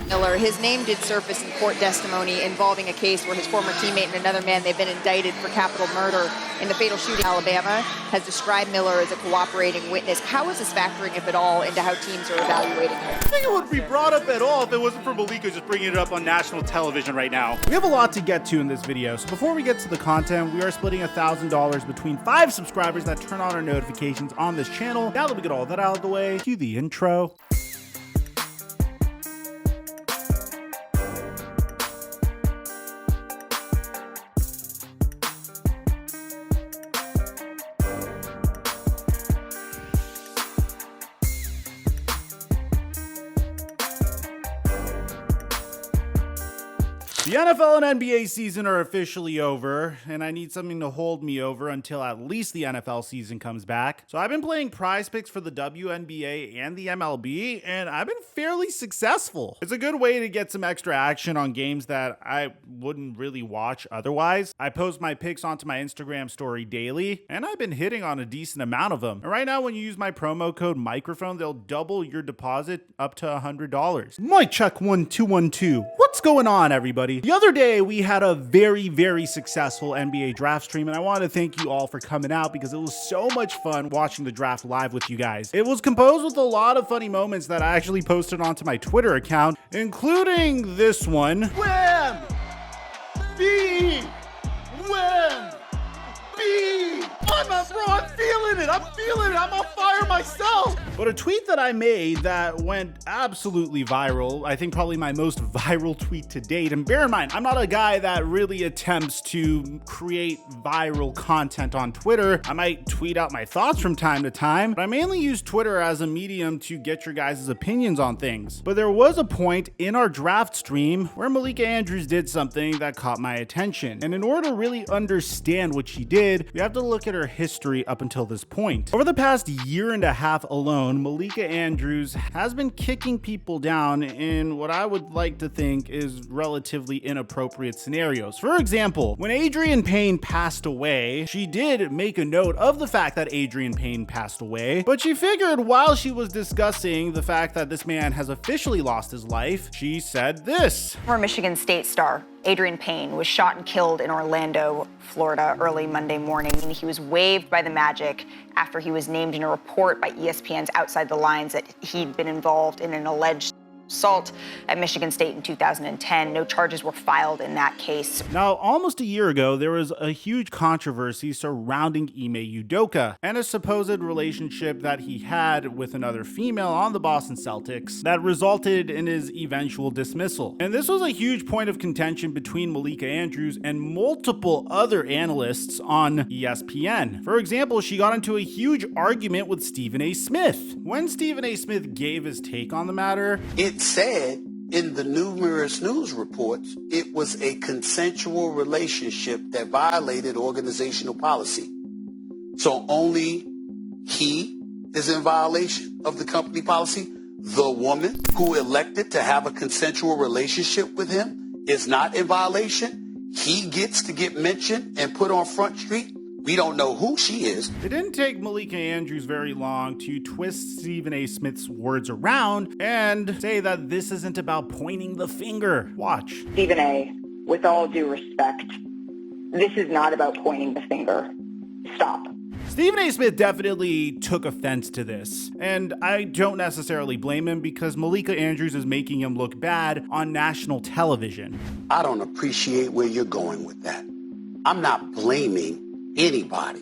Miller. His name did surface in court testimony involving a case where his former teammate and another man, they've been indicted for capital murder in the fatal shooting in Alabama, has described Miller as a cooperating witness. How is this factoring, if at all, into how teams are evaluating him? I think it wouldn't be brought up at all if it wasn't for Malika just bringing it up on national television right now. We have a lot to get to in this video, so before we get to the content, we are splitting $1,000 between 5 subscribers that turn on our notifications on this channel. Now that we get all that out of the way, cue the intro. The NFL and NBA season are officially over, and I need something to hold me over until at least the NFL season comes back. So I've been playing prize picks for the WNBA and the MLB, and I've been fairly successful. It's a good way to get some extra action on games that I wouldn't really watch otherwise. I post my picks onto my Instagram story daily, and I've been hitting on a decent amount of them. And right now, when you use my promo code microphone, they'll double your deposit up to $100. Mic check 1 2 1 2. What's going on, everybody? The other day, we had a very successful NBA draft stream, and I want to thank you all for coming out because it was so much fun watching the draft live with you guys. It was composed with a lot of funny moments that I actually posted onto my Twitter account, including this one. Wham! B! Wham! B! I'm feeling it! I'm on fire myself! But a tweet that I made that went absolutely viral, I think probably my most viral tweet to date, and bear in mind, I'm not a guy that really attempts to create viral content on Twitter. I might tweet out my thoughts from time to time, but I mainly use Twitter as a medium to get your guys' opinions on things. But there was a point in our draft stream where Malika Andrews did something that caught my attention. And in order to really understand what she did, we have to look at her history up until this point. Over the past year and a half alone, Malika Andrews has been kicking people down in what I would like to think is relatively inappropriate scenarios. For example, when Adrian Payne passed away, she did make a note of the fact that Adrian Payne passed away, but she figured while she was discussing the fact that this man has officially lost his life, she said this. Former Michigan State star Adrian Payne was shot and killed in Orlando, Florida, early Monday morning. He was waived by the Magic after he was named in a report by ESPN's Outside the Lines that he'd been involved in an alleged assault at Michigan State in 2010. No charges were filed in that case. Now, almost a year ago, there was a huge controversy surrounding Ime Udoka and a supposed relationship that he had with another female on the Boston Celtics that resulted in his eventual dismissal. And this was a huge point of contention between Malika Andrews and multiple other analysts on ESPN. For example, she got into a huge argument with Stephen A. Smith. When Stephen A. Smith gave his take on the matter, it said in the numerous news reports, it was a consensual relationship that violated organizational policy. So only he is in violation of the company policy. The woman who elected to have a consensual relationship with him is not in violation. He gets to get mentioned and put on Front Street. We don't know who she is. It didn't take Malika Andrews very long to twist Stephen A. Smith's words around and say that this isn't about pointing the finger. Watch. Stephen A., with all due respect, this is not about pointing the finger. Stop. Stephen A. Smith definitely took offense to this, and I don't necessarily blame him because Malika Andrews is making him look bad on national television. I don't appreciate where you're going with that. I'm not blaming anybody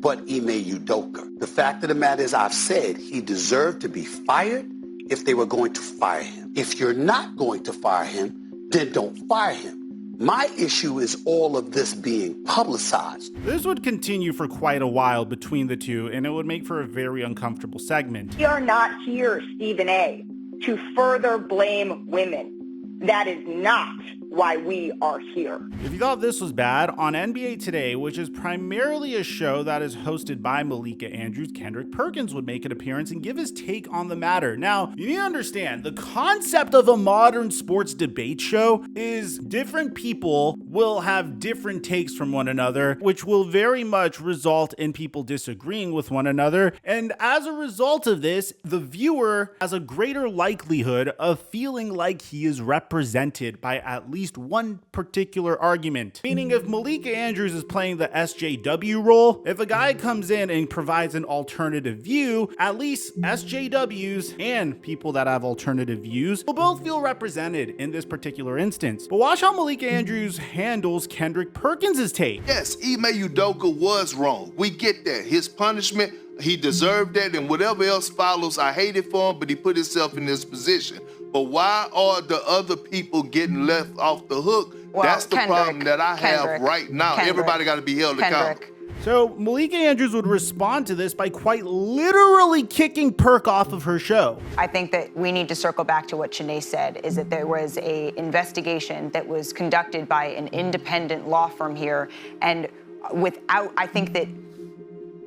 but Ime Udoka. The fact of the matter is, I've said he deserved to be fired if they were going to fire him. If you're not going to fire him, then don't fire him. My issue is all of this being publicized. This would continue for quite a while between the two, and it would make for a very uncomfortable segment. We are not here, Stephen A., to further blame women. That is not why we are here. If you thought this was bad, on NBA Today, which is primarily a show that is hosted by Malika Andrews, Kendrick Perkins would make an appearance and give his take on the matter. Now, you need to understand, the concept of a modern sports debate show is different people will have different takes from one another, which will very much result in people disagreeing with one another. And as a result of this, the viewer has a greater likelihood of feeling like he is represented by at least one particular argument. Meaning, if Malika Andrews is playing the SJW role, if a guy comes in and provides an alternative view, at least SJWs and people that have alternative views will both feel represented in this particular instance. But watch how Malika Andrews handles Kendrick Perkins' take. Yes, Ime Udoka was wrong. We get that. His punishment, he deserved that, and whatever else follows, I hate it for him, but he put himself in this position. But why are the other people getting left off the hook? Well, that's the problem that I have right now. Everybody got to be held accountable. So Malika Andrews would respond to this by quite literally kicking Perk off of her show. I think that we need to circle back to what Shanae said, is that there was an investigation that was conducted by an independent law firm here. And I think that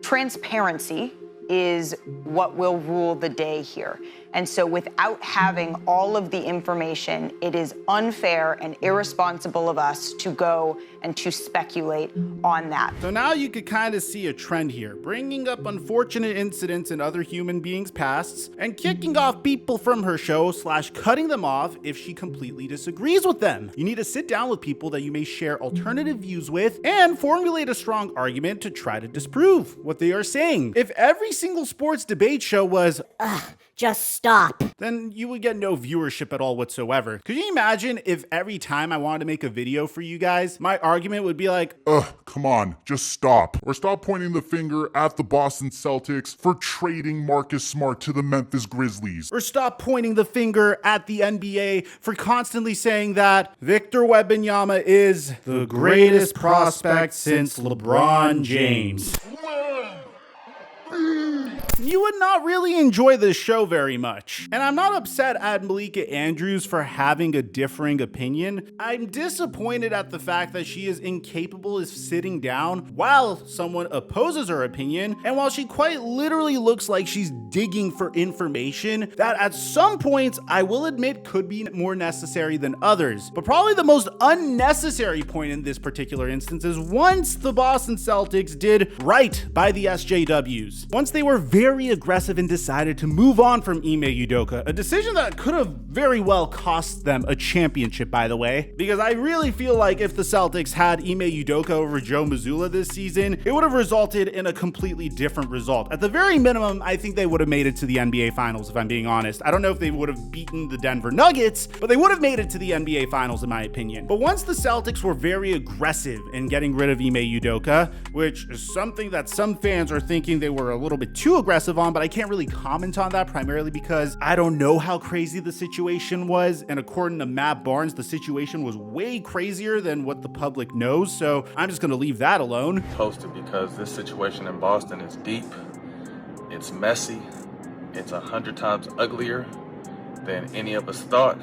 transparency is what will rule the day here. And so without having all of the information, it is unfair and irresponsible of us to go and to speculate on that. So now you could kind of see a trend here, bringing up unfortunate incidents in other human beings' pasts and kicking off people from her show / cutting them off if she completely disagrees with them. You need to sit down with people that you may share alternative views with and formulate a strong argument to try to disprove what they are saying. If every single sports debate show was, just stop, then you would get no viewership at all whatsoever. Could you imagine if every time I wanted to make a video for you guys, my argument would be like, come on, just stop. Or stop pointing the finger at the Boston Celtics for trading Marcus Smart to the Memphis Grizzlies. Or stop pointing the finger at the NBA for constantly saying that Victor Wembanyama is the greatest prospect since LeBron James. You would not really enjoy this show very much. And I'm not upset at Malika Andrews for having a differing opinion. I'm disappointed at the fact that she is incapable of sitting down while someone opposes her opinion, and while she quite literally looks like she's digging for information that at some points I will admit could be more necessary than others. But probably the most unnecessary point in this particular instance is once the Boston Celtics did right by the SJWs, once they were very aggressive and decided to move on from Ime Udoka, a decision that could have very well cost them a championship, by the way, because I really feel like if the Celtics had Ime Udoka over Joe Mazzulla this season, it would have resulted in a completely different result. At the very minimum, I think they would have made it to the NBA Finals, if I'm being honest. I don't know if they would have beaten the Denver Nuggets, but they would have made it to the NBA Finals, in my opinion. But once the Celtics were very aggressive in getting rid of Ime Udoka, which is something that some fans are thinking they were a little bit too aggressive on, but I can't really comment on that primarily because I don't know how crazy the situation was. And according to Matt Barnes, the situation was way crazier than what the public knows. So I'm just going to leave that alone. Posted because this situation in Boston is deep. It's messy. It's 100 times uglier than any of us thought.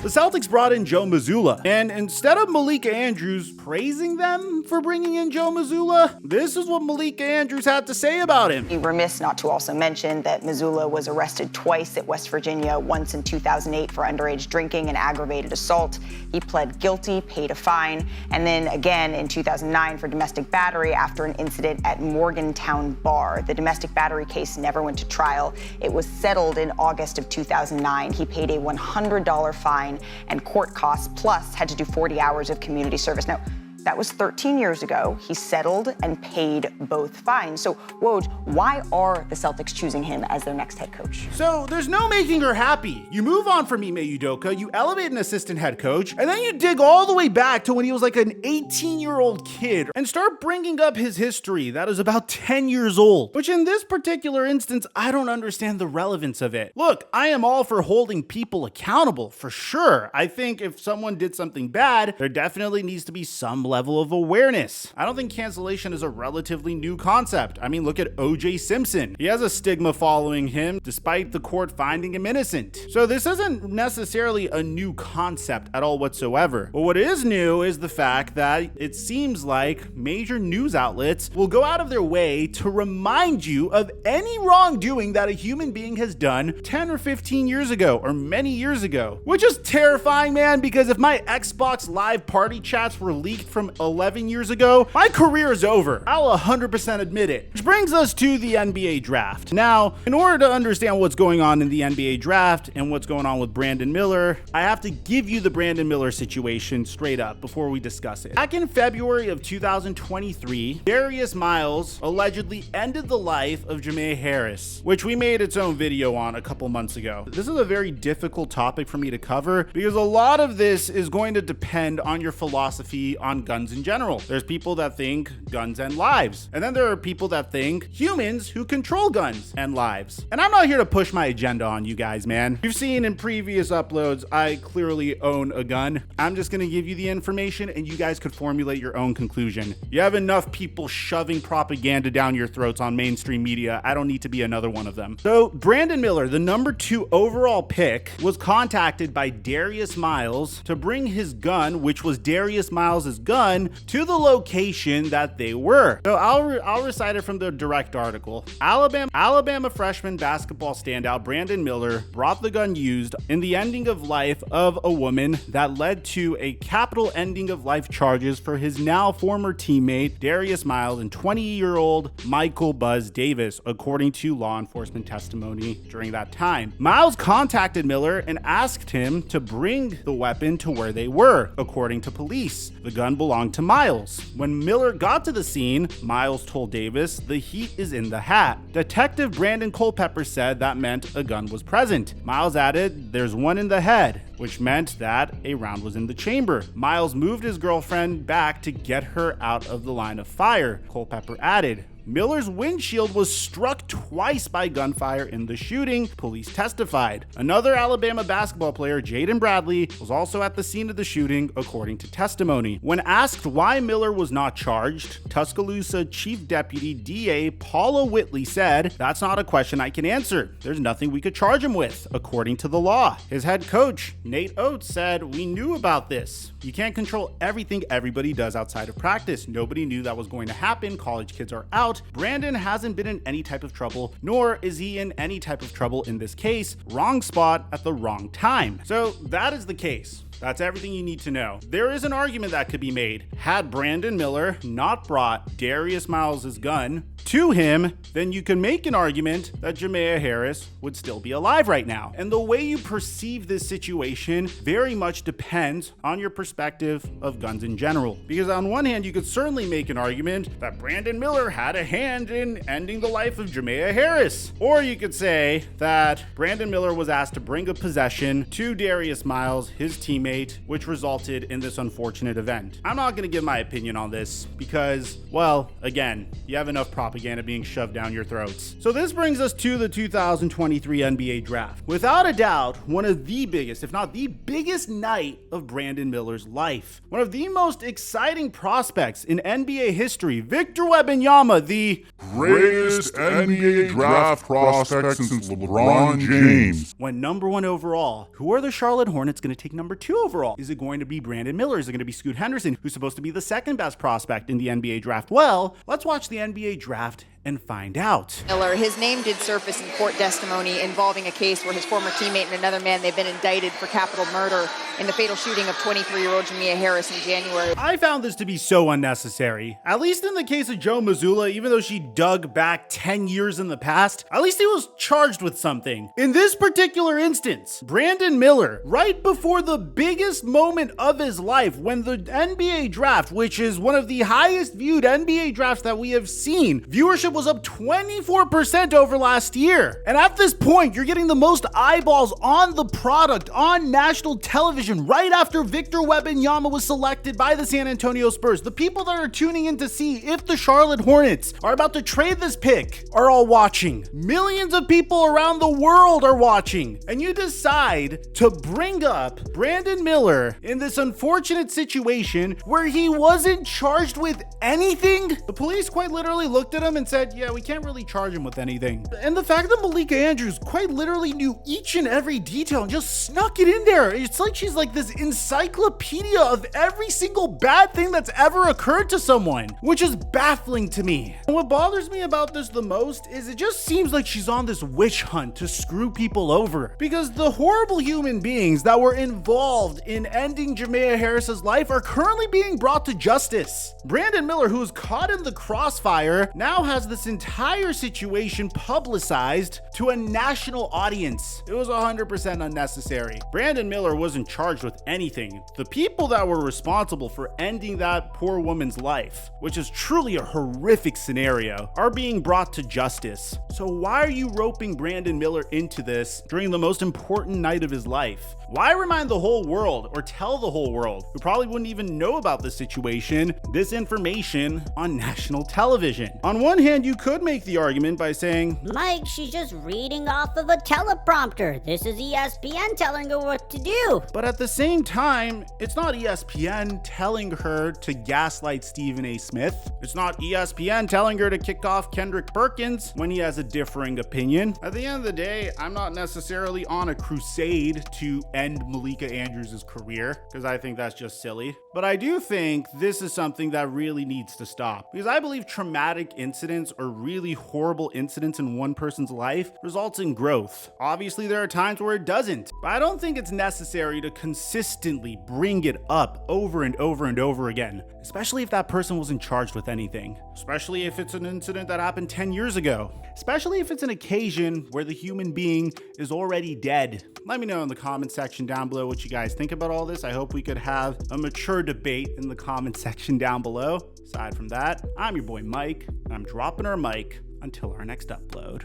The Celtics brought in Joe Mazzulla, and instead of Malika Andrews praising them for bringing in Joe Mazzulla, this is what Malika Andrews had to say about him. Be remiss not to also mention that Mazzulla was arrested twice at West Virginia, once in 2008 for underage drinking and aggravated assault. He pled guilty, paid a fine, and then again in 2009 for domestic battery after an incident at Morgantown Bar. The domestic battery case never went to trial. It was settled in August of 2009. He paid a $100 fine and court costs, plus had to do 40 hours of community service. Now, that was 13 years ago. He settled and paid both fines. So, Woj, why are the Celtics choosing him as their next head coach? So, there's no making her happy. You move on from Ime Udoka, you elevate an assistant head coach, and then you dig all the way back to when he was like an 18-year-old kid and start bringing up his history that is about 10 years old, which in this particular instance, I don't understand the relevance of it. Look, I am all for holding people accountable, for sure. I think if someone did something bad, there definitely needs to be some level of awareness. I don't think cancellation is a relatively new concept. I mean, look at O.J. Simpson. He has a stigma following him despite the court finding him innocent. So this isn't necessarily a new concept at all whatsoever. But what is new is the fact that it seems like major news outlets will go out of their way to remind you of any wrongdoing that a human being has done 10 or 15 years ago or many years ago. Which is terrifying, man, because if my Xbox Live party chats were leaked from 11 years ago, my career is over. I'll 100% admit it. Which brings us to the NBA draft. Now, in order to understand what's going on in the NBA draft and what's going on with Brandon Miller, I have to give you the Brandon Miller situation straight up before we discuss it. Back in February of 2023, Darius Miles allegedly ended the life of Jameer Harris, which we made its own video on a couple months ago. This is a very difficult topic for me to cover because a lot of this is going to depend on your philosophy on guns in general. There's people that think guns end lives, and then there are people that think humans who control guns end lives. And I'm not here to push my agenda on you guys, man. You've seen in previous uploads, I clearly own a gun. I'm just gonna give you the information and you guys could formulate your own conclusion. You have enough people shoving propaganda down your throats on mainstream media. I don't need to be another one of them. So Brandon Miller, the number 2 overall pick, was contacted by Darius Miles to bring his gun, which was Darius Miles' gun, to the location that they were. So I'll recite it from the direct article. Alabama freshman basketball standout Brandon Miller brought the gun used in the ending of life of a woman that led to a capital ending of life charges for his now former teammate Darius Miles and 20-year-old Michael Buzz Davis, according to law enforcement testimony during that time. Miles contacted Miller and asked him to bring the weapon to where they were. According to police, the gun belonged to Miles. When Miller got to the scene, Miles told Davis, "The heat is in the hat." Detective Brandon Culpepper said that meant a gun was present. Miles added, "There's one in the head," which meant that a round was in the chamber. Miles moved his girlfriend back to get her out of the line of fire. Culpepper added, Miller's windshield was struck twice by gunfire in the shooting, police testified. Another Alabama basketball player, Jaden Bradley, was also at the scene of the shooting, according to testimony. When asked why Miller was not charged, Tuscaloosa Chief Deputy DA Paula Whitley said, "That's not a question I can answer. There's nothing we could charge him with, according to the law." His head coach, Nate Oates, said, "We knew about this. You can't control everything everybody does outside of practice. Nobody knew that was going to happen. College kids are out. Brandon hasn't been in any type of trouble, nor is he in any type of trouble in this case. Wrong spot at the wrong time." So that is the case. That's everything you need to know. There is an argument that could be made. Had Brandon Miller not brought Darius Miles' gun to him, then you can make an argument that Jameer Harris would still be alive right now. And the way you perceive this situation very much depends on your perspective of guns in general. Because on one hand, you could certainly make an argument that Brandon Miller had a hand in ending the life of Jameer Harris. Or you could say that Brandon Miller was asked to bring a possession to Darius Miles, his teammate, which resulted in this unfortunate event. I'm not going to give my opinion on this because, well, again, you have enough propaganda being shoved down your throats. So this brings us to the 2023 NBA draft. Without a doubt, one of the biggest, if not the biggest night of Brandon Miller's life. One of the most exciting prospects in NBA history, Victor Wembanyama, the greatest NBA draft prospect since LeBron James, went number 1 overall. Who are the Charlotte Hornets going to take number 2 overall? Is it going to be Brandon Miller? Is it going to be Scoot Henderson, who's supposed to be the second best prospect in the NBA draft? Well, let's watch the NBA draft and find out. Miller, his name did surface in court testimony involving a case where his former teammate and another man, they've been indicted for capital murder in the fatal shooting of 23-year-old Jameer Harris in January. I found this to be so unnecessary. At least in the case of Joe Mazzulla, even though she dug back 10 years in the past, at least he was charged with something. In this particular instance, Brandon Miller, right before the biggest moment of his life, when the NBA draft, which is one of the highest viewed NBA drafts that we have seen, viewership was up 24% over last year. And at this point, you're getting the most eyeballs on the product on national television right after Victor Wembanyama was selected by the San Antonio Spurs. The people that are tuning in to see if the Charlotte Hornets are about to trade this pick are all watching. Millions of people around the world are watching. And you decide to bring up Brandon Miller in this unfortunate situation where he wasn't charged with anything. The police quite literally looked at him and said, yeah, we can't really charge him with anything. And the fact that Malika Andrews quite literally knew each and every detail and just snuck it in there. It's like she's like this encyclopedia of every single bad thing that's ever occurred to someone, which is baffling to me. And what bothers me about this the most is it just seems like she's on this witch hunt to screw people over, because the horrible human beings that were involved in ending Jamea Harris's life are currently being brought to justice. Brandon Miller, who was caught in the crossfire, now has this entire situation publicized to a national audience. It was 100% unnecessary. Brandon Miller wasn't charged with anything. The people that were responsible for ending that poor woman's life, which is truly a horrific scenario, are being brought to justice. So why are you roping Brandon Miller into this during the most important night of his life? Why remind the whole world, or tell the whole world, who probably wouldn't even know about this situation, this information on national television? On one hand, you could make the argument by saying, Mike, she's just reading off of a teleprompter. This is ESPN telling her what to do. but at the same time, it's not ESPN telling her to gaslight Stephen A. Smith. It's not ESPN telling her to kick off Kendrick Perkins when he has a differing opinion. At the end of the day, I'm not necessarily on a crusade to end Malika Andrews' career, because I think that's just silly. But I do think this is something that really needs to stop, because I believe traumatic incidents or really horrible incidents in one person's life results in growth. Obviously, there are times where it doesn't, but I don't think it's necessary to consistently bring it up over and over and over again, especially if that person wasn't charged with anything, especially if it's an incident that happened 10 years ago, especially if it's an occasion where the human being is already dead. Let me know in the comment section down below what you guys think about all this. I hope we could have a mature debate in the comment section down below. Aside from that, I'm your boy Mike, and I'm dropping our mic until our next upload.